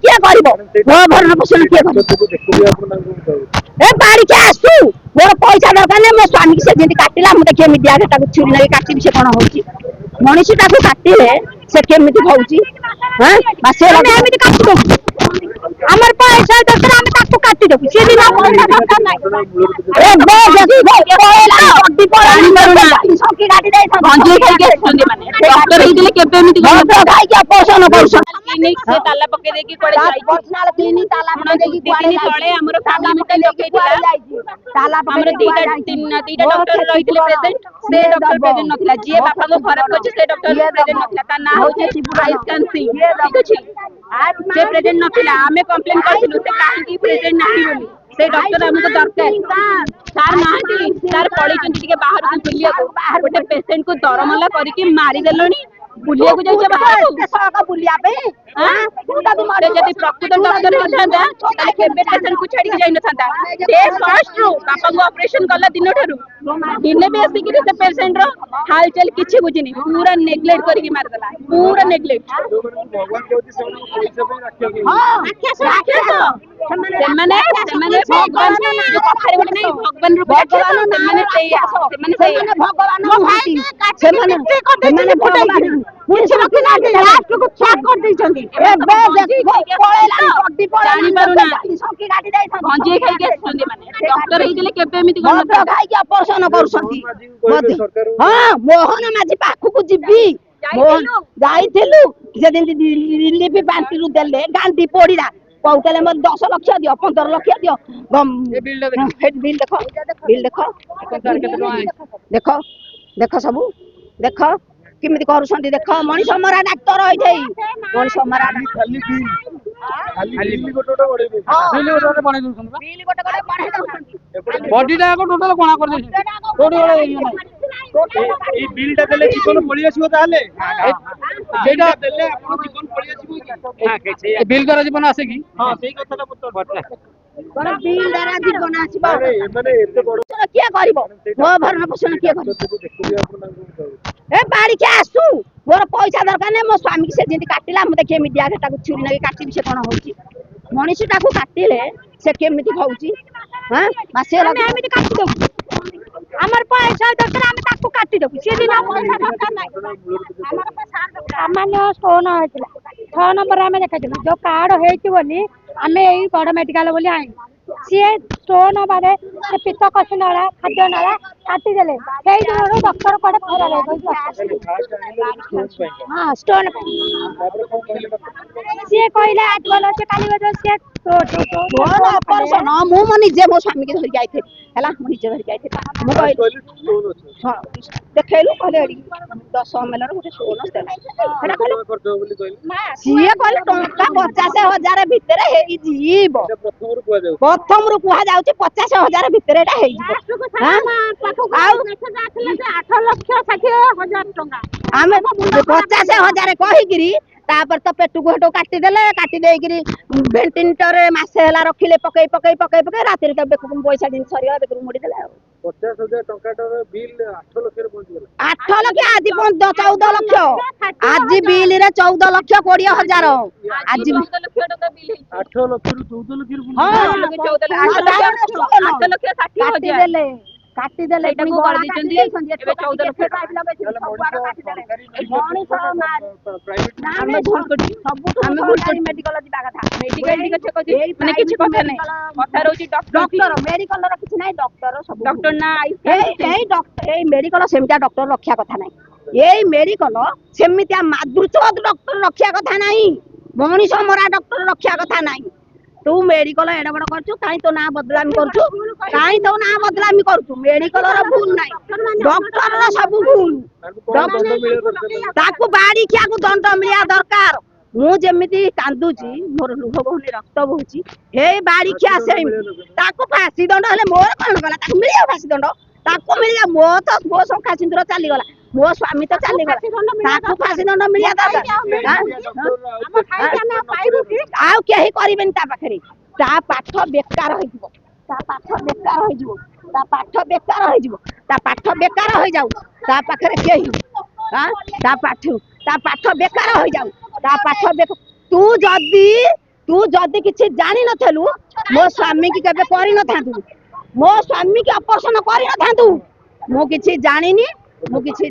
किए कर मो भरण पोषण किए कर बाड़ी के आसू मोर पैसा दरकार नहीं मो स्वामी से जमी काटिला मुझे देखिए मीडिया छुरी लगे काटी से कौन हो मनीषी काटिले से केमी होची आमर पैसा दरकार आम ताको काटी देबु से दिन पैसा दरकार नाही ए बे जदी पळेला अड्डी पळेला सकी गाडी दे गंजी खाई के सुंदे माने डॉक्टर हेदिले केबे एमिति डॉक्टर खाई के ऑपरेशन करछ क्लिनिक से ताला पके दे की कोडे जाई पर्सनल क्लिनिक ताला पके दे की कोडे तळे हमर फैमिली मीटिंग पकेइतिला ताला पके तीटा डॉक्टर रहितिले प्रेजेंट से डॉक्टर प्रेजेंट नथिला जे बापा को खराब करछ से डॉक्टर प्रेजेंट नथिला ता ना होचे आयुष्मान सिंह ठीक अछि जे प्रेजेंट नथिला हमें कंप्लेन करथिलु से काहे की प्रेजेंट नाही बोली से डॉक्टर हमको दरकार सार नाहंती सार पड़ी चंती के बाहर को बुलिया को गोटे पेशेंट को दरमला करी के मारी देलोनी बुलिया को जाइछ बाहर को सका बुलिया पे हां पूरा भी मारे जदी प्रकृत डॉक्टर नथांदा ताले केबे पेशेंट को छाडी के जाई नथांदा से फर्स्ट रो पापा को ऑपरेशन करला दिन ठरू दिने भी आसी कि से पेशेंट रो हालचाल किछि बुझिनी पूरा नेग्लेक्ट करी के मार देला पूरा नेग्लेक्ट भगवान कहति से पैसा पे राखियो हां राखे सेमाने सेमाने भगवान जो कथारे गोटे नहीं भगवान रूप भगवान सेमाने सेमाने भगवान भाई सेमाने भगवान कुछ रखि ना लास्ट को चेक कर दै छथि ए बे देखो पळेला अड्डी पळेला जानि पारुना सकी गाडी दे गंजी खाई के सुंदे माने डॉक्टर हेदिले केबे एमिति डॉक्टर खाई के ऑपरेशन करछथि हां मोहन माझी पाखु को जिबी मोहन जाइथिलु जे दिन रिलीफ बांटी रु देले गांधी पोडीरा कहले मत 10 लाख दियो 15 लाख दियो बिल देखो देखो देखो सब देखो किमिति करूछंती देखो मनीष मरा डाक्टर होई जाई मनीष मरा खाली बिल गोटोटा बडे बिल गोटोटा बडे दउछंती बॉडी टा को टोटल कोना कर दे टोटल ए बिल टा देले जीवन पळी आसीबो ताले जेटा देले आपण जीवन पळी आसीबो हां के बिल करा जीवन आसे की हां सेही कथाटा बता कोन बिल द्वारा जीवन आसीबो अरे माने एते बड किया करबो मो भरण पोषण किया करबो ए बाड़ी के आसू मोर पैसा दरकार नहीं मो स्वामी से जमी काटिला मुझे देखिए मीडिया छुरी लगे काटी से कौन हो मनीषी काटिले से केमी होची हां मासे एमिति काटी देबु आमर पैसा दरकार आम ताको काटी देबु से दिन पैसा दरकार नाही हमर पैसा सामान्य स्टोन होइतिला 6 नंबर आमे देखाइतिला जो कार्ड हेति बोली आमे एई बड़ मेडिकल बोली आई सी स्टोन बारे से पित्त कषि नाला खाद्य नाला काटी देले सेई दिन डॉक्टर कोडे फेरा हां स्टोन सी कहले आज बोलो से काली बजो से तो ऑपरेशन मु मनी जे मो स्वामी के धरि जाइथे हला मु निजे धरि जाइथे मु कहले हां देखेलु कहले 10 ml रो गोटे स्टोन हेला कहले करजो बोली कहले सी कहले टंका 50,000 भीतर हेई जीव प्रथम रु कुहा जाउची 50,000 भीतर एटा हेई हां आउ 8 लाख 60,000 टंका आमे 50,000 कहि गिरी तापर तो पेटू को हटो काटी देले काटी देई गिरी वेंटिलेटर मासे हला रखिले पकई पकई पकई पकई रात रे बेकु पैसा दिन सरिया बेकु मुडी देले 50,000 टंका बिल 8 लाख रे पहुंची गेला 8 लाख आज 14 लाख आज बिल रे 14 लाख 20,000 आज 14 लाख टंका बिल 8 लाख रु 14 लाख हां 8 लाख 60,000 काटी देले एटा को कर दिचंदी एबे 14 लाख काटी देले मणिष मार प्राइवेट हमें सब मेडिकल दिबा कथा मेडिकल दिके चेक होची माने किछि कथा नै कथा रहउची डॉक्टर मेडिकल रो किछि नै डॉक्टर सब डॉक्टर ना एई डॉक्टर एई मेडिकल सेमिता डॉक्टर रक्षा कथा नै एई मेडिकल सेमिता मादुचोद डॉक्टर रक्षा कथा नै मणिष मरा डॉक्टर रक्षा कथा नै तू मेडिकल एडा बड़ करछु काई तो ना बदलामी करछु काई तो ना बदलामी करछु मेडिकल रो भूल नाही डॉक्टर रो सब भूल ताकू बाड़ी किया को दंड मिलिया दरकार मु जेमिति कांदुची मोर लुह बहुनी रक्त बहुची हे बाड़ी किया से ताकू फांसी दंड हले मोर कोन गला ताकू मिलिया फांसी दंड ताकू मिलिया मो तो मो संखा सिंदूर चली गला मो स्वामी तो चली गला ताकू फांसी दंड मिलिया दरकार हम खाई हम पाइबु की आउ केही करिबेन ता पाखरे ता पाठ बेकार होइबो ता पाठ बेकार होइजो ता पाठ बेकार होइजो ता पाठ बेकार होई जाऊ ता पाखरे केही हां ता पाठ बेकार होई जाऊ ता पाठ तू जदी तू जदि किसी जानी नथलु मो स्वामी की केबे करि नथांतु मो स्वामी की अपहरण करि नथांतु मो किसी जानिनी मो किसी